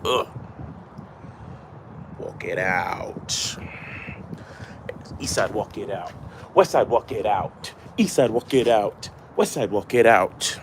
Ugh. Walk it out. East side, walk it out. West side, walk it out. East side, walk it out. West side, walk it out.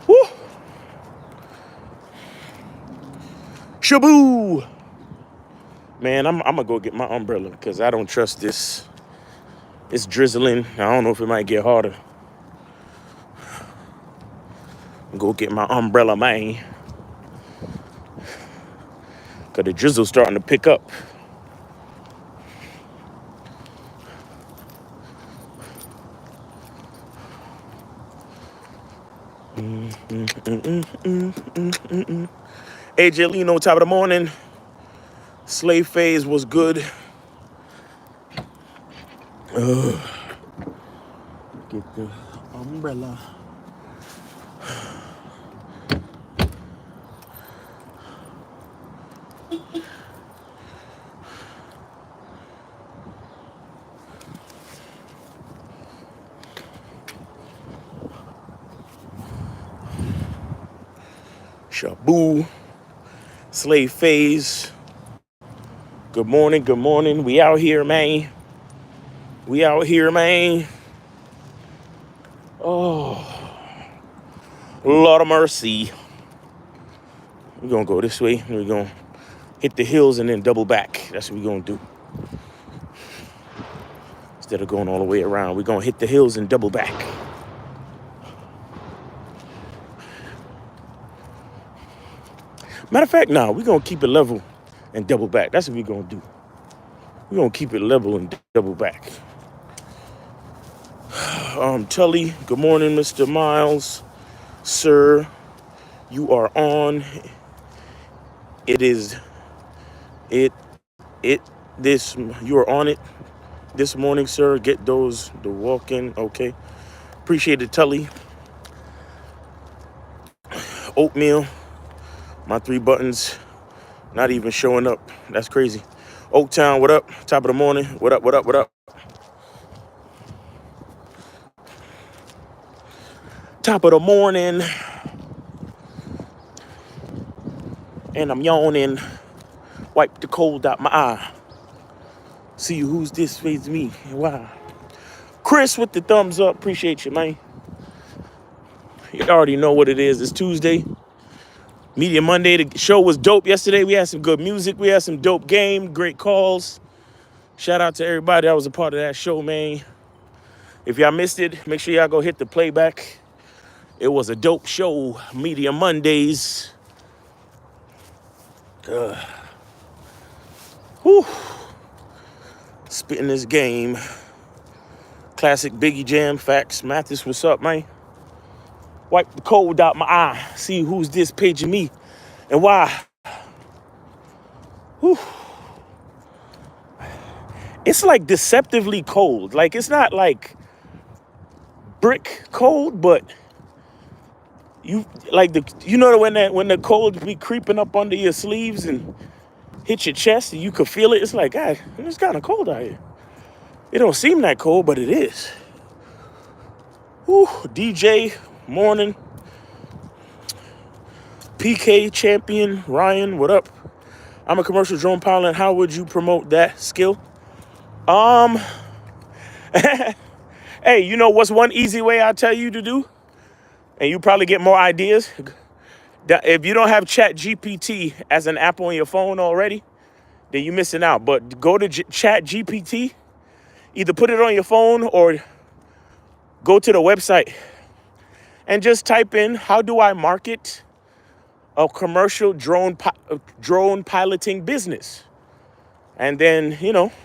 Woo! Shaboo! Man, I'm gonna go get my umbrella because I don't trust this. It's drizzling. I don't know if it might get harder. Go get my umbrella, man. Cause the drizzle's starting to pick up. AJ Lino, top of the morning. Slave phase was good. Get the umbrella. Shaboo. Slave phase. Good morning, good morning. We out here, man. We out here, man. Oh, Lord of mercy. We're gonna go this way. We're gonna hit the hills and then double back. That's what we're gonna do. Instead of going all the way around, we're gonna hit the hills and double back. Matter of fact, nah, we're gonna keep it level and double back. That's what we're gonna do. We're gonna keep it level and double back. Tully, good morning, Mr. Miles. Sir, you are on. It is this you are on it this morning, sir. Get those the walk-in. Okay. Appreciate it, Tully. Oatmeal. My 3 buttons not even showing up. That's crazy. Oaktown, what up? Top of the morning. What up, what up, what up? Top of the morning. And I'm yawning. Wipe the cold out my eye. See who's this face me. Wow. Chris with the thumbs up. Appreciate you, man. You already know what it is. It's Tuesday. Media Monday. The show was dope yesterday. We had some good music. We had some dope game. Great calls. Shout out to everybody that was a part of that show, man. If y'all missed it, make sure y'all go hit the playback. It was a dope show. Media Mondays. Whew. Spitting this game. Classic Biggie Jam. Facts. Mathis, what's up, man? Wipe the cold out my eye. See who's this paging me and why. Whew. It's like deceptively cold. Like it's not like brick cold, but you like when the cold be creeping up under your sleeves and hit your chest and you could feel it. It's like, God, it's kind of cold out here. It don't seem that cold, but it is. Whew. DJ, morning. PK champion, Ryan, what up? I'm a commercial drone pilot. How would you promote that skill? Hey, you know what's one easy way I tell you to do? And you probably get more ideas. If you don't have Chat GPT as an app on your phone already, then you're missing out. But go to Chat GPT, either put it on your phone or go to the website and just type in, how do I market a commercial drone piloting business? And then,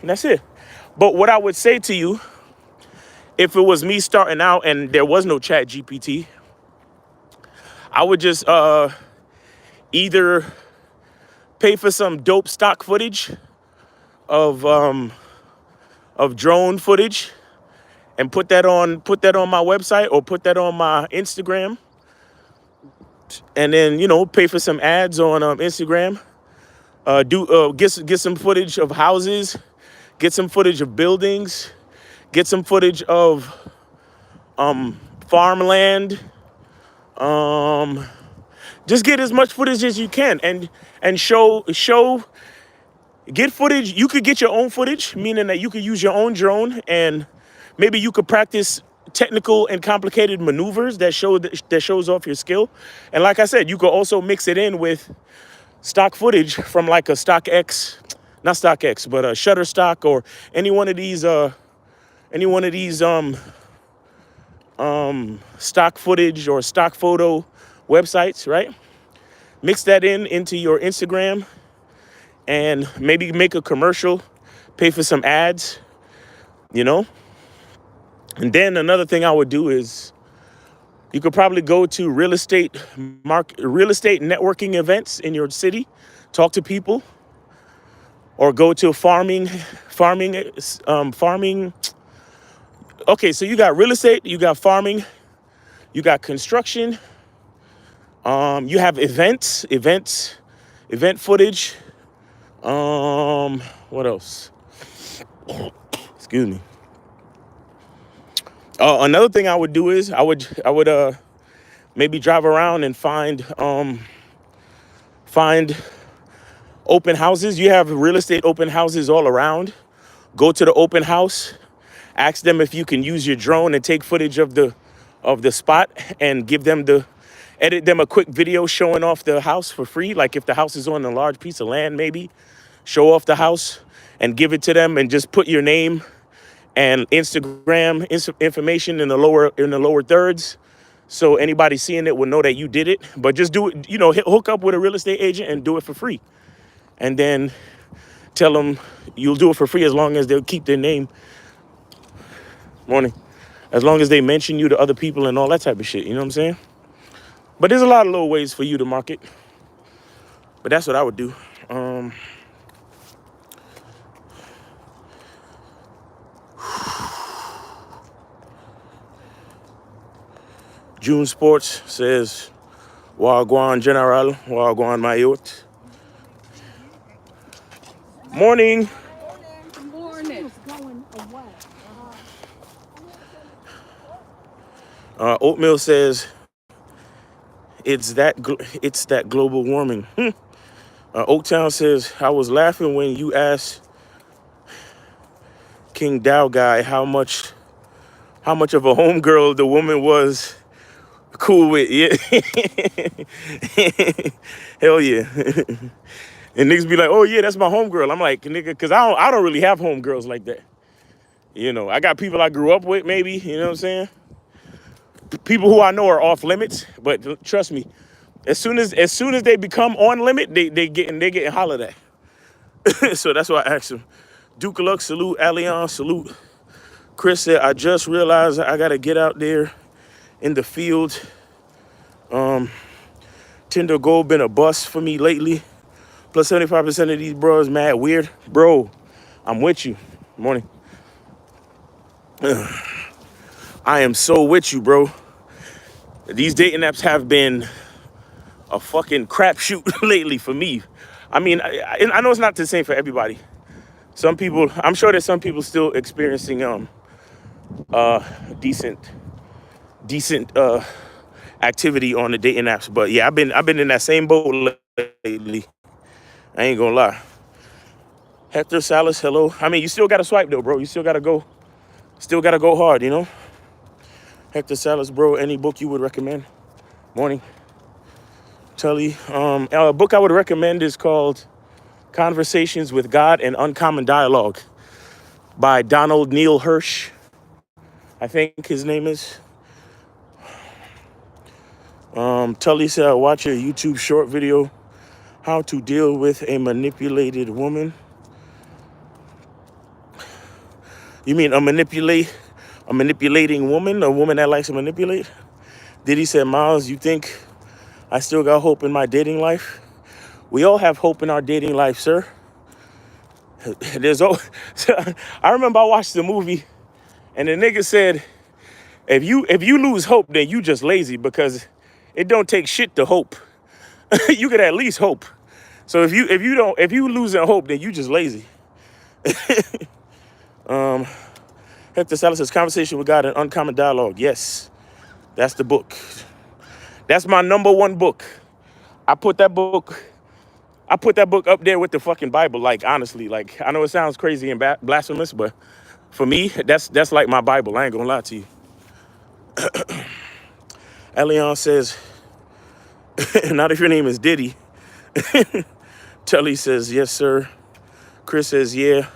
that's it. But what I would say to you, if it was me starting out and there was no Chat GPT, I would just either pay for some dope stock footage of drone footage and put that on my website or put that on my Instagram, and then pay for some ads on Instagram. Do get some footage of houses, get some footage of buildings, get some footage of farmland. Um, just get as much footage as you can, and show get footage. You could get your own footage, meaning that you could use your own drone, and maybe you could practice technical and complicated maneuvers that shows off your skill. And like I said, you could also mix it in with stock footage from like a Stock X, not Stock X, but a Shutterstock, or any one of these stock footage or stock photo websites, right? Mix that into your Instagram, and maybe make a commercial, pay for some ads, you know? And then another thing I would do is you could probably go to real estate networking events in your city, talk to people, or go to farming. Okay, so you got real estate, you got farming, you got construction, you have event footage. What else? Excuse me. Another thing I would do is I would maybe drive around and find open houses. You have real estate open houses all around. Go to the open house, ask them if you can use your drone and take footage of the spot, and edit them a quick video showing off the house for free. Like if the house is on a large piece of land, maybe show off the house and give it to them, and just put your name and Instagram information in the lower thirds, so anybody seeing it will know that you did it. But just do it, hook up with a real estate agent and do it for free, and then tell them you'll do it for free as long as they'll keep their name. Morning. As long as they mention you to other people and all that type of shit. You know what I'm saying? But there's a lot of little ways for you to market. But that's what I would do. June Sports says, Wagwan General, Wagwan Mayot. Morning. Morning. Oatmeal says, it's that global warming. Oaktown says, I was laughing when you asked King Dow guy how much of a homegirl the woman was cool with. Yeah. Hell yeah. And niggas be like, oh yeah, that's my homegirl. I'm like, nigga, because I don't really have homegirls like that. I got people I grew up with, maybe, you know what I'm saying? People who I know are off limits, but trust me, as soon as they become on limit, they getting hollered at. So that's why I asked him. Duke of Luck, salute. Allianz, salute. Chris said, I just realized I gotta get out there in the field. Tinder Gold been a bust for me lately. Plus 75% of these bros mad weird. Bro, I'm with you. Morning. I am so with you, bro. These dating apps have been a fucking crapshoot lately for me. I mean, I know it's not the same for everybody. Some people, I'm sure there's some people still experiencing decent activity on the dating apps. But yeah, I've been in that same boat lately. I ain't gonna lie. Hector Salas, hello. I mean, you still gotta swipe though, bro. You still gotta go hard, Hector Salas, bro, any book you would recommend? Morning. Tully. A book I would recommend is called Conversations with God and Uncommon Dialogue by Donald Neil Hirsch. I think his name is. Tully said, I watch your YouTube short video, How to Deal with a Manipulated Woman. You mean a manipulating woman, a woman that likes to manipulate? Diddy said, Miles, you think I still got hope in my dating life? We all have hope in our dating life, sir. I remember I watched the movie, And the nigga said, if you lose hope, then you just lazy because it don't take shit to hope. You could at least hope. So if you losing hope, then you just lazy. Hector Salas' Conversation with God and Uncommon Dialogue. Yes, that's the book. That's my number one book. I put that book. I put that book up there with the fucking Bible. Like honestly, like I know it sounds crazy and blasphemous, but for me, that's like my Bible. I ain't gonna lie to you. Elion says, not if your name is Diddy. Telly says, yes, sir. Chris says, yeah.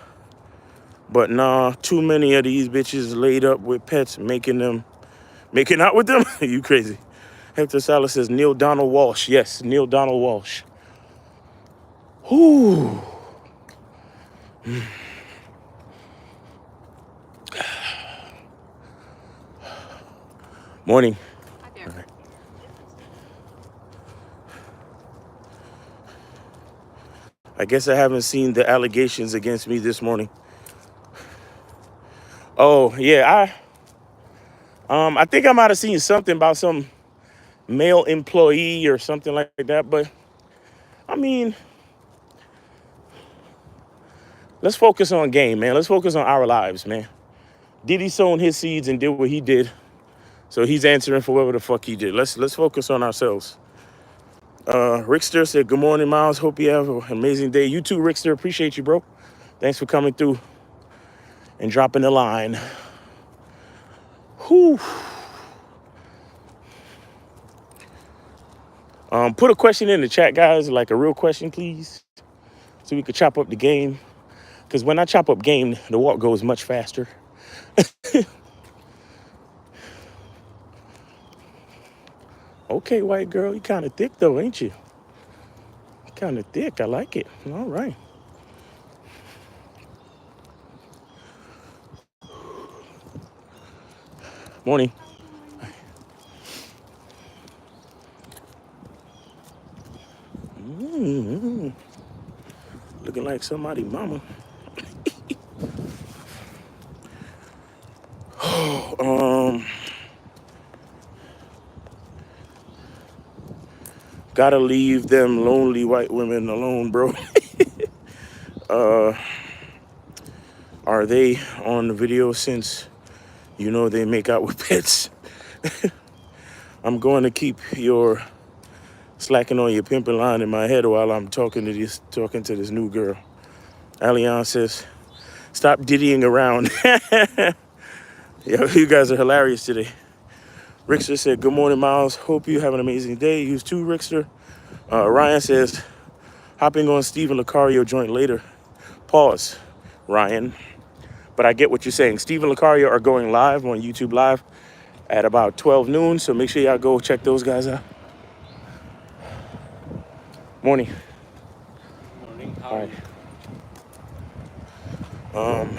But nah, too many of these bitches laid up with pets, making out with them. You crazy. Hector Salas says, Neil Donald Walsh. Yes, Neil Donald Walsh. Whoo. Morning. Hi there. I guess I haven't seen the allegations against me this morning. Oh, yeah, I think I might have seen something about some male employee or something like that, but I mean, let's focus on game, man. Let's focus on our lives, man. Diddy sown his seeds and did what he did, so he's answering for whatever the fuck he did. Let's focus on ourselves. Rickster said, good morning, Miles. Hope you have an amazing day. You too, Rickster. Appreciate you, bro. Thanks for coming through and dropping the line. Whew. Put a question in the chat, guys, like a real question, please, so we could chop up the game. Because when I chop up game, the walk goes much faster. Okay, white girl, you kind of thick, though, ain't you? Kind of thick. I like it. All right. Morning. Hi, good morning. Mm-hmm. Looking like somebody mama. um, Gotta leave them lonely white women alone, bro. Are they on the video since you know they make out with pets? I'm going to keep your slacking on your pimping line in my head while I'm talking to this new girl. Allianz says, stop diddying around. Yo, you guys are hilarious today. Rickster said, good morning, Miles. Hope you have an amazing day. You too, Rickster. Ryan says, hopping on Stephen Lucario joint later. Pause, Ryan. But I get what you're saying. Stephen Lucario are going live on YouTube Live at about 12 noon. So make sure y'all go check those guys out. Morning. Morning. How All are right. you?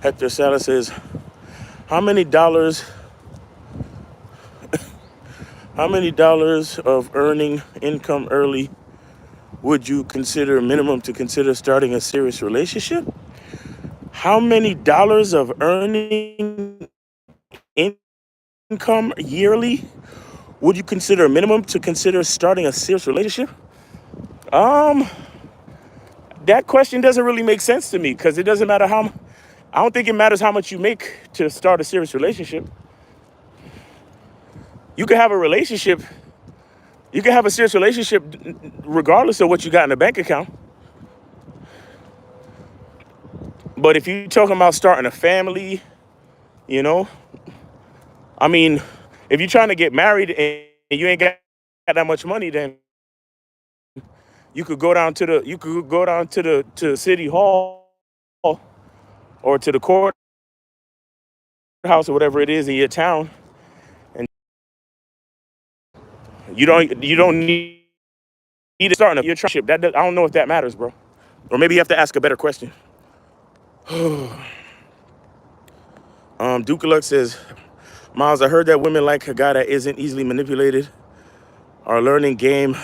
Hector Salas says, how many dollars of earning income early would you consider minimum to consider starting a serious relationship? How many dollars of earning income yearly would you consider a minimum to consider starting a serious relationship? That question doesn't really make sense to me because it doesn't matter I don't think it matters how much you make to start a serious relationship. You can have a relationship, you can have a serious relationship regardless of what you got in the bank account. But if you're talking about starting a family, you know, I mean, if you're trying to get married and you ain't got that much money, then you could go down to to city hall or to the courthouse or whatever it is in your town, and you don't need to start a your trip. I don't know if that matters, bro. Or maybe you have to ask a better question. Duke Lux says, Miles, I heard that women like a guy that isn't easily manipulated. Are learning game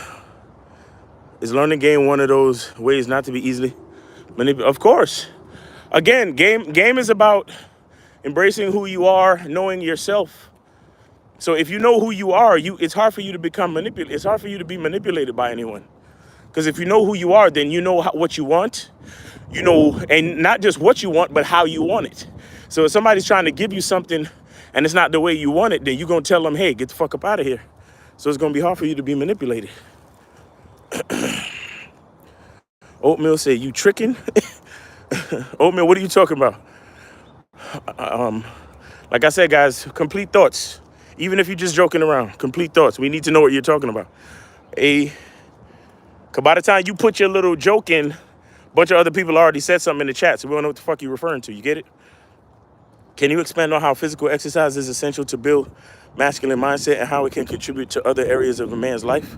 Is learning game one of those ways not to be easily manipulated? Of course. Again, game is about Embracing who you are, knowing yourself. So if you know who you are, it's hard for you to become manipulated. It's hard for you to be manipulated by anyone. Because if you know who you are, then you know what you want. You know, and not just what you want, but how you want it. So if somebody's trying to give you something and it's not the way you want it, then you're going to tell them, hey, get the fuck up out of here. So it's going to be hard for you to be manipulated. Oatmeal said, you tricking? Oatmeal, what are you talking about? Like I said, guys, complete thoughts. Even if you're just joking around, complete thoughts. We need to know what you're talking about. Cause by the time you put your little joke in, a bunch of other people already said something in the chat, so we don't know what the fuck you're referring to. You get it? Can you expand on how physical exercise is essential to build masculine mindset and how it can contribute to other areas of a man's life?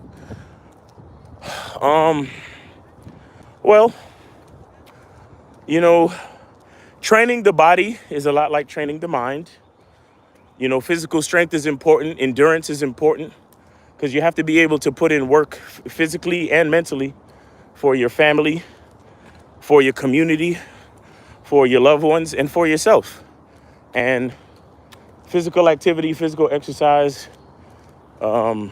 Well, you know, training the body is a lot like training the mind. You know, physical strength is important. Endurance is important because you have to be able to put in work physically and mentally for your family, for your community, for your loved ones, and for yourself. And physical activity, physical exercise, and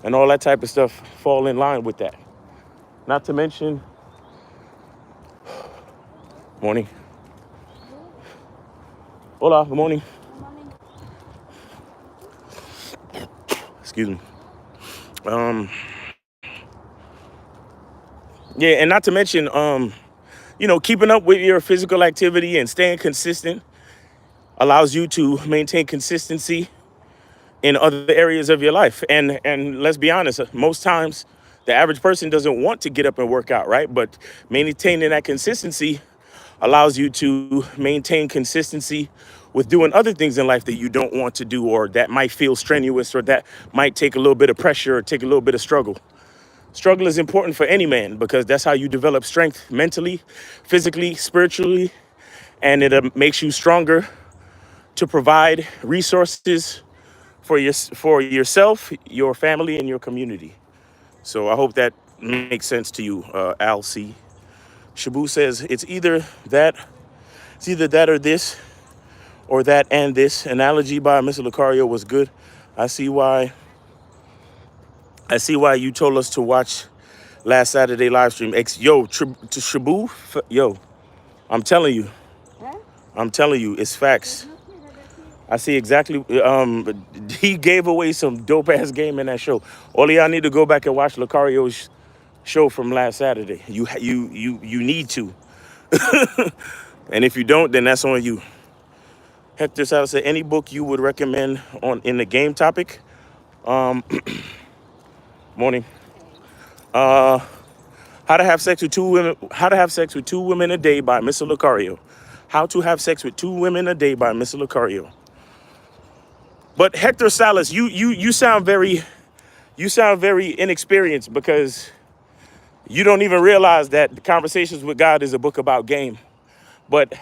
all that type of stuff fall in line with that. Not to mention, morning. Hola, good morning. Excuse me. Yeah, and not to mention, you know, keeping up with your physical activity and staying consistent allows you to maintain consistency in other areas of your life. And let's be honest, most times the average person doesn't want to get up and work out, right? But maintaining that consistency allows you to maintain consistency with doing other things in life that you don't want to do or that might feel strenuous or that might take a little bit of pressure or take a little bit of struggle. Struggle is important for any man because that's how you develop strength mentally, physically, spiritually, and it makes you stronger to provide resources for yourself, your family, and your community. So I hope that makes sense to you, Al C. Shabu says it's either that or this, or that and this. Analogy by Mr. Lucario was good. I see why you told us to watch last Saturday live stream. To Shabu, yo, I'm telling you, it's facts. I see exactly. He gave away some dope ass game in that show. All y'all need to go back and watch Lucario's show from last Saturday. You need to. And if you don't, then that's on you. Hector Salas said, any book you would recommend in the game topic? Morning. How to have sex with two women. How to have sex with two women a day by Mr. Lucario. How to have sex with two women a day by Mr. Lucario. But Hector Salas, you sound very inexperienced because you don't even realize that Conversations with God is a book about game. But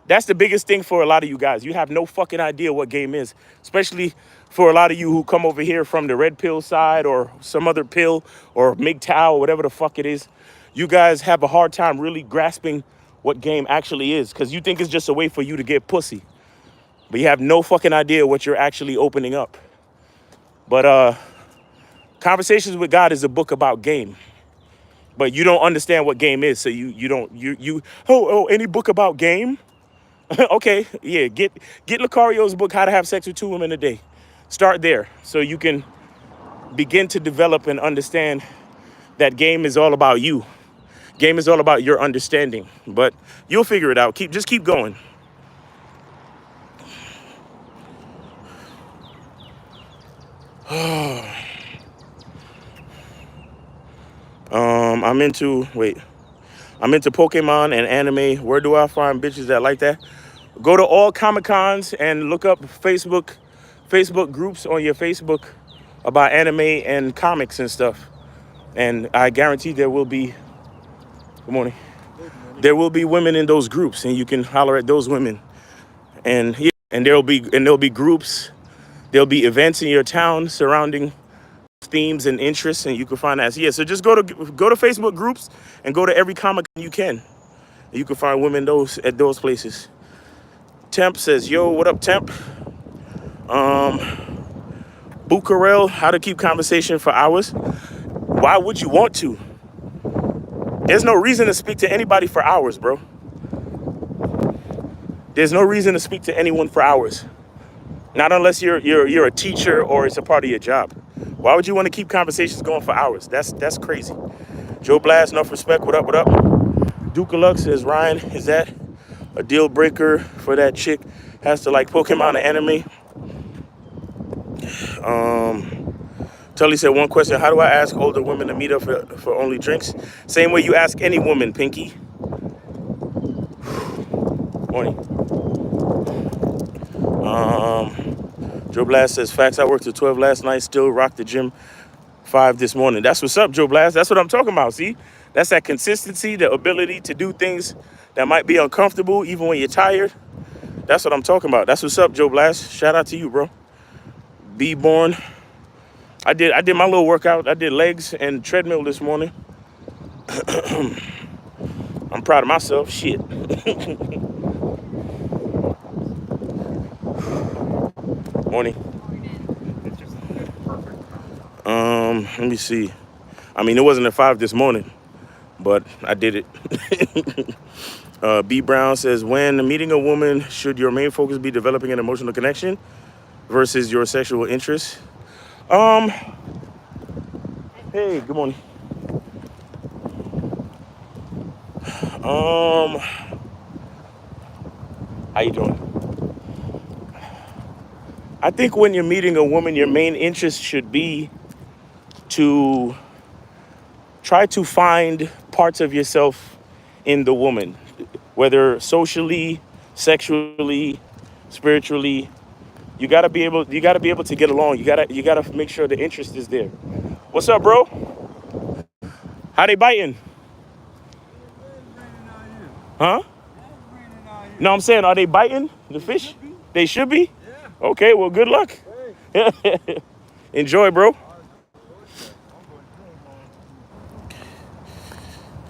that's the biggest thing for a lot of you guys. You have no fucking idea what game is, especially for a lot of you who come over here from the red pill side or some other pill or MGTOW or whatever the fuck it is. You guys have a hard time really grasping what game actually is because you think it's just a way for you to get pussy. But you have no fucking idea what you're actually opening up. But Conversations with God is a book about game. But you don't understand what game is, so any book about game? Okay, yeah, get Lucario's book, How to Have Sex with Two Women a Day. Start there so you can begin to develop and understand that game is all about you. Game is all about your understanding. But you'll figure it out. Just keep going. I'm into Pokemon and anime. Where do I find bitches that like that? Go to all Comic Cons and look up Facebook groups on your Facebook about anime and comics and stuff. And I guarantee there will be, good morning, there will be women in those groups, and you can holler at those women. And yeah, and there'll be groups, there'll be events in your town surrounding themes and interests, and you can find that. Yeah, so just go to Facebook groups and go to every Comic Con you can. You can find women at those places. Temp says, yo, what up, Temp? Um, Bucarel, how to keep conversation for hours. Why would you want to? There's no reason to speak to anybody for hours, bro. There's no reason to speak to anyone for hours. Not unless you're a teacher or it's a part of your job. Why would you want to keep conversations going for hours? That's crazy. Joe Blast, enough respect. What up? What up? Dukalux says, Ryan, is that a deal breaker for that chick? Has to like Pokemon the anime? Um, Tully said, one question: how do I ask older women to meet up for only drinks? Same way you ask any woman, Pinky. Morning. Joe Blast says, facts. I worked till 12 last night. Still rocked the gym 5 this morning. That's what's up, Joe Blast. That's what I'm talking about. See, that's that consistency, the ability to do things that might be uncomfortable even when you're tired. That's what I'm talking about. That's what's up, Joe Blast. Shout out to you, bro. Be born. I did my little workout. I did legs and treadmill this morning. I'm proud of myself. Shit. Morning. Let me see. I mean, it wasn't at 5 this morning, but I did it. B Brown says, when meeting a woman, should your main focus be developing an emotional connection versus your sexual interest? Um, hey, good morning. Um, how you doing? I think when you're meeting a woman, your main interest should be to try to find parts of yourself in the woman, whether socially, sexually, spiritually. You gotta be able to get along. You gotta make sure the interest is there. What's up, bro? How they biting? Huh? No, I'm saying, are they biting the fish? They should be. Okay, well, good luck. Enjoy, bro.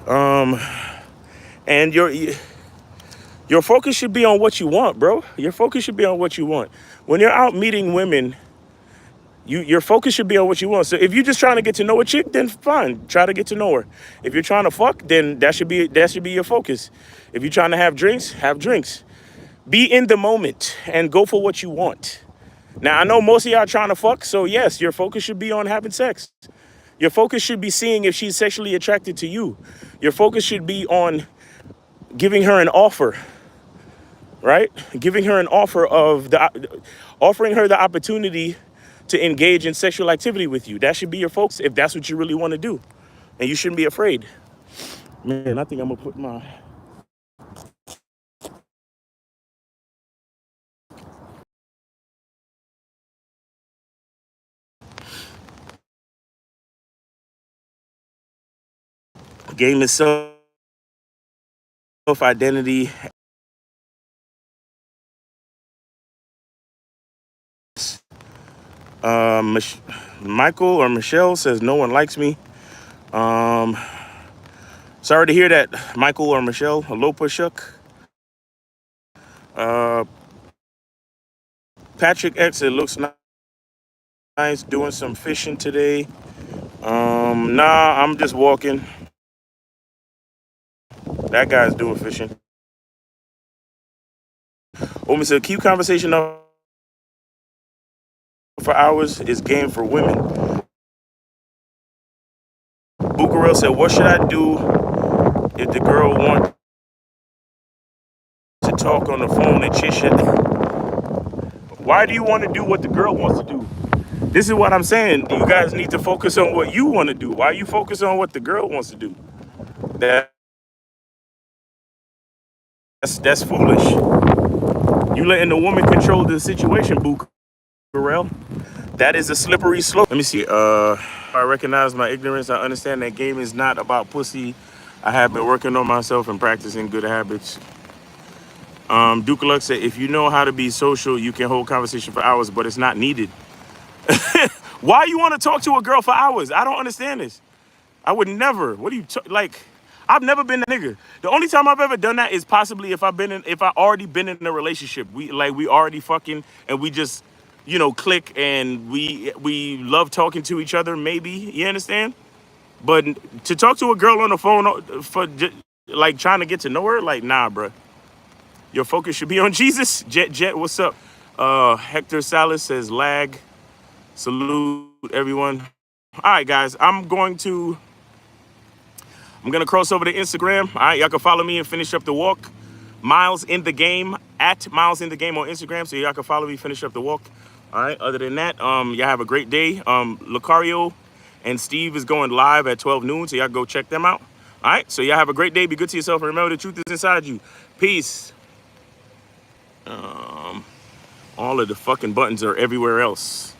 Um, and your focus should be on what you want, bro. Your focus should be on what you want. When you're out meeting women, your focus should be on what you want. So if you're just trying to get to know a chick, then fine, try to get to know her. If you're trying to fuck, then that should be your focus. If you're trying to have drinks, have drinks. Be in the moment and go for what you want. Now I know most of y'all trying to fuck, so yes, your focus should be on having sex. Your focus should be seeing if she's sexually attracted to you. Your focus should be on giving her an offer, right? Giving her an offer offering her the opportunity to engage in sexual activity with you. That should be your focus if that's what you really want to do. And you shouldn't be afraid. Man, I think I'm gonna put my game is self-identity. Michael or Michelle says no one likes me. Um, Sorry to hear that, Michael or Michelle. Hello, Pushuk. Uh, Patrick X, it looks nice doing some fishing today. Nah, I'm just walking. That guy's doing fishing. Omi said, keep conversation up for hours is game for women. Bukarel said, what should I do if the girl wants to talk on the phone and chit chat? Why do you want to do what the girl wants to do? This is what I'm saying. You guys need to focus on what you want to do. Why you focus on what the girl wants to do? That's foolish. You letting the woman control the situation, Bukarel. That is a slippery slope. Let me see. I recognize my ignorance. I understand that game is not about pussy. I have been working on myself and practicing good habits. Dukaluk said, if you know how to be social, you can hold conversation for hours, but it's not needed. Why you want to talk to a girl for hours? I don't understand this. I would never. What do you like? I've never been that nigga. The only time I've ever done that is possibly if I already been in a relationship. We already fucking and we just, click and we love talking to each other. Maybe you understand. But to talk to a girl on the phone for like trying to get to know her, like nah, bruh. Your focus should be on Jesus. Jet, what's up? Hector Salas says lag. Salute everyone. All right, guys. I'm gonna cross over to Instagram. All right, y'all can follow me and finish up the walk. Miles in the game at Miles in the game on Instagram, so y'all can follow me, finish up the walk. All right. Other than that, y'all have a great day. Lucario and Steve is going live at 12 noon, so y'all go check them out. All right. So y'all have a great day. Be good to yourself, and remember the truth is inside you. Peace. All of the fucking buttons are everywhere else.